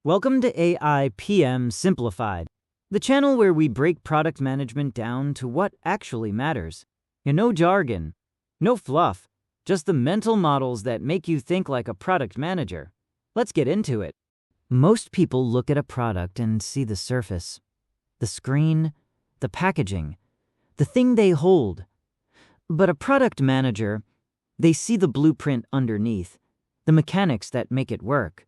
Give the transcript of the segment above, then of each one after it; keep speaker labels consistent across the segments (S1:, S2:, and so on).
S1: Welcome to AI PM Simplified, the channel where we break product management down to what actually matters. No jargon, no fluff, just the mental models that make you think like a product manager. Let's get into it. Most people look at a product and see the surface, the screen, the packaging, the thing they hold. But a product manager, they see the blueprint underneath, the mechanics that make it work.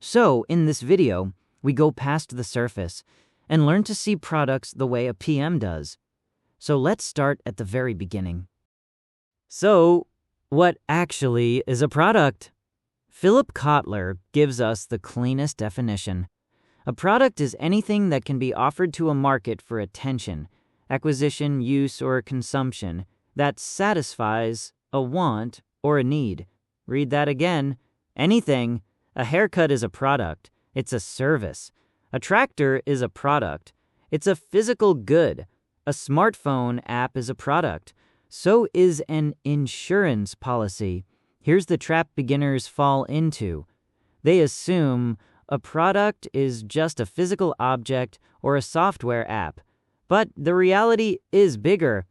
S1: So, in this video, we go past the surface and learn to see products the way a PM does. So let's start at the very beginning. So, what actually is a product? Philip Kotler gives us the cleanest definition. A product is anything that can be offered to a market for attention, acquisition, use, or consumption that satisfies a want or a need. Read that again. Anything. A haircut is a product. It's a service. A tractor is a product. It's a physical good. A smartphone app is a product. So is an insurance policy. Here's the trap beginners fall into. They assume a product is just a physical object or a software app. But the reality is bigger.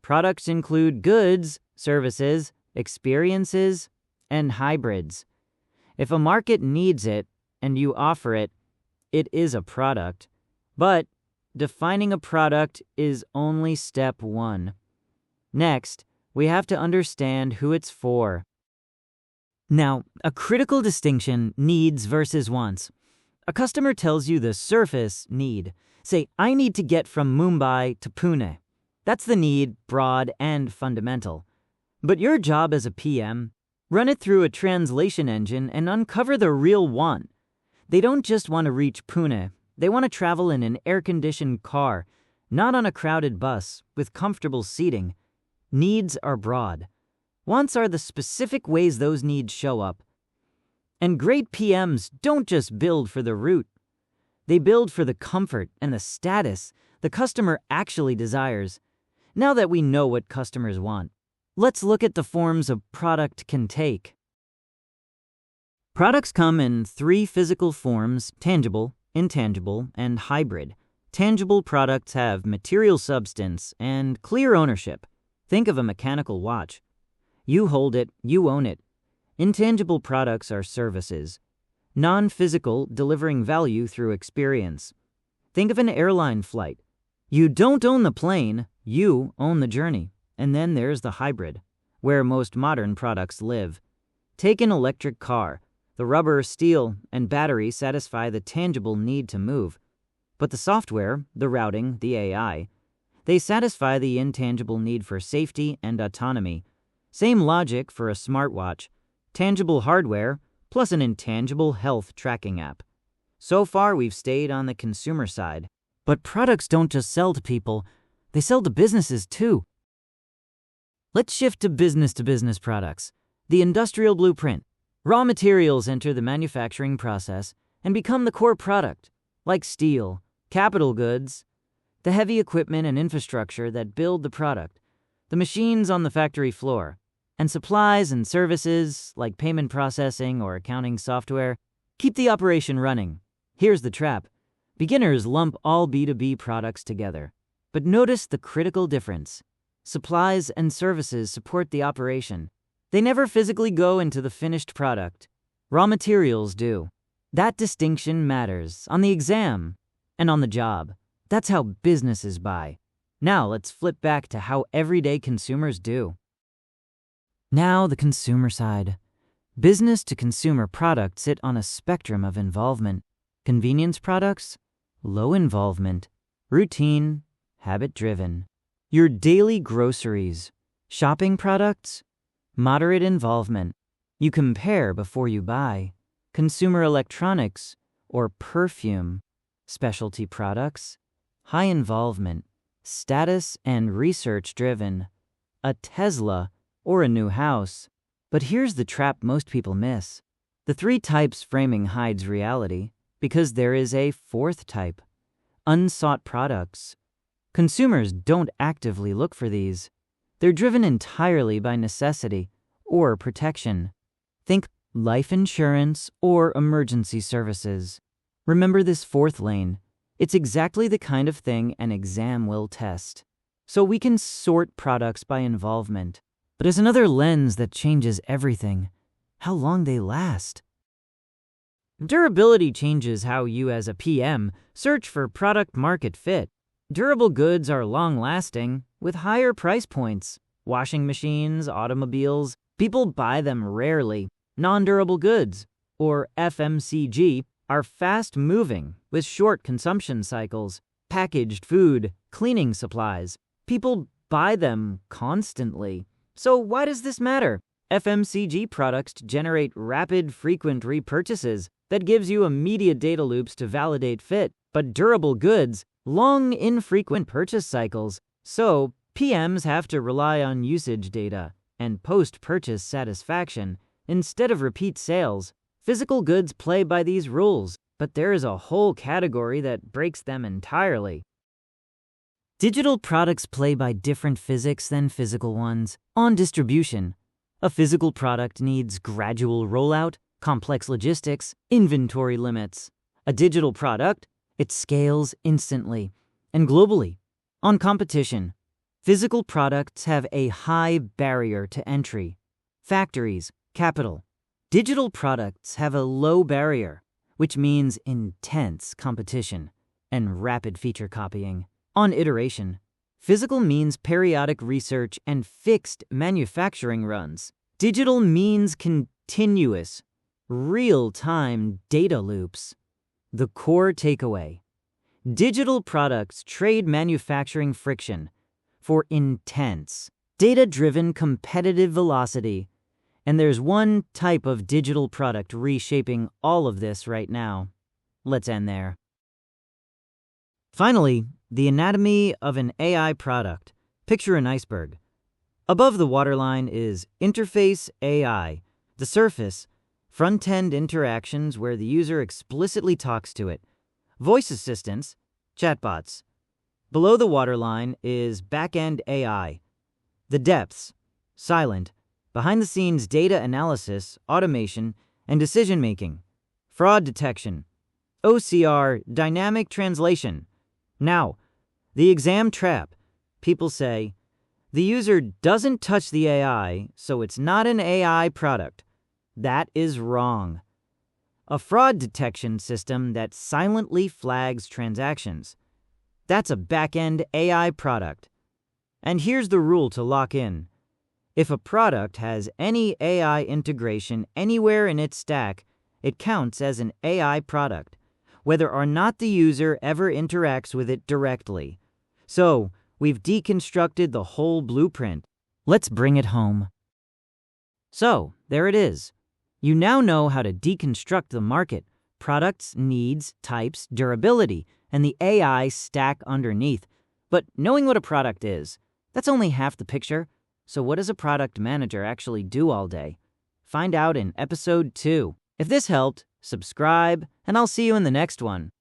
S1: Products include goods, services, experiences, and hybrids. If a market needs it and you offer it, it is a product. But defining a product is only step one. Next, we have to understand who it's for. Now, a critical distinction: needs versus wants. A customer tells you the surface need. Say, I need to get from Mumbai to Pune. That's the need, broad and fundamental. But your job as a PM, run it through a translation engine and uncover the real want. They don't just want to reach Pune. They want to travel in an air-conditioned car, not on a crowded bus, with comfortable seating. Needs are broad. Wants are the specific ways those needs show up. And great PMs don't just build for the route. They build for the comfort and the status the customer actually desires. Now that we know what customers want, let's look at the forms a product can take. Products come in three physical forms: tangible, intangible, and hybrid. Tangible products have material substance and clear ownership. Think of a mechanical watch. You hold it, you own it. Intangible products are services. Non-physical, delivering value through experience. Think of an airline flight. You don't own the plane, you own the journey. And then there's the hybrid, where most modern products live. Take an electric car. The rubber, steel, and battery satisfy the tangible need to move. But the software, the routing, the AI, they satisfy the intangible need for safety and autonomy. Same logic for a smartwatch. Tangible hardware plus an intangible health tracking app. So far, we've stayed on the consumer side. But products don't just sell to people. They sell to businesses too. Let's shift to business products. The industrial blueprint. Raw materials enter the manufacturing process and become the core product, like steel, capital goods, the heavy equipment and infrastructure that build the product, the machines on the factory floor, and supplies and services like payment processing or accounting software keep the operation running. Here's the trap. Beginners lump all B2B products together, but notice the critical difference. Supplies and services support the operation. They never physically go into the finished product. Raw materials do. That distinction matters on the exam and on the job. That's how businesses buy. Now let's flip back to how everyday consumers do. Now the consumer side. Business-to-consumer products sit on a spectrum of involvement. Convenience products, low involvement. Routine, habit-driven. Your daily groceries. Shopping products, moderate involvement. You compare before you buy. Consumer electronics or perfume. Specialty products, high involvement. Status and research-driven. A Tesla or a new house. But here's the trap most people miss. The three types framing hides reality because there is a fourth type: unsought products. Consumers don't actively look for these. They're driven entirely by necessity or protection. Think life insurance or emergency services. Remember this fourth lane. It's exactly the kind of thing an exam will test. So we can sort products by involvement. But there's another lens that changes everything: how long they last. Durability changes how you as a PM search for product market fit. Durable goods are long-lasting with higher price points. Washing machines, automobiles, people buy them rarely. Non-durable goods, or FMCG, are fast-moving with short consumption cycles. Packaged food, cleaning supplies, people buy them constantly. So why does this matter? FMCG products generate rapid, frequent repurchases that gives you immediate data loops to validate fit. But durable goods, long, infrequent purchase cycles. So PMs have to rely on usage data and post-purchase satisfaction instead of repeat sales. Physical goods play by these rules, but there is a whole category that breaks them entirely. Digital products play by different physics than physical ones. On distribution, a physical product needs gradual rollout, complex logistics, inventory limits. A digital product, it scales instantly and globally. On competition, physical products have a high barrier to entry. Factories, capital. Digital products have a low barrier, which means intense competition and rapid feature copying. On iteration, physical means periodic research and fixed manufacturing runs. Digital means continuous, real-time data loops. The core takeaway: digital products trade manufacturing friction for intense, data-driven competitive velocity. And there's one type of digital product reshaping all of this right now. Let's end there. Finally, the anatomy of an AI product. Picture an iceberg. Above the waterline is interface AI, the surface, front-end interactions where the user explicitly talks to it, voice assistants, chatbots. Below the waterline is backend AI, the depths, silent, behind-the-scenes data analysis, automation, and decision-making, fraud detection, OCR, dynamic translation. Now, the exam trap. People say, the user doesn't touch the AI, so it's not an AI product. That is wrong. A fraud detection system that silently flags transactions. That's a back-end AI product. And here's the rule to lock in. If a product has any AI integration anywhere in its stack, it counts as an AI product, whether or not the user ever interacts with it directly. So, we've deconstructed the whole blueprint. Let's bring it home. So, there it is. You now know how to deconstruct the market, products, needs, types, durability, and the AI stack underneath. But knowing what a product is, that's only half the picture. So what does a product manager actually do all day? Find out in episode 2. If this helped, subscribe, and I'll see you in the next one.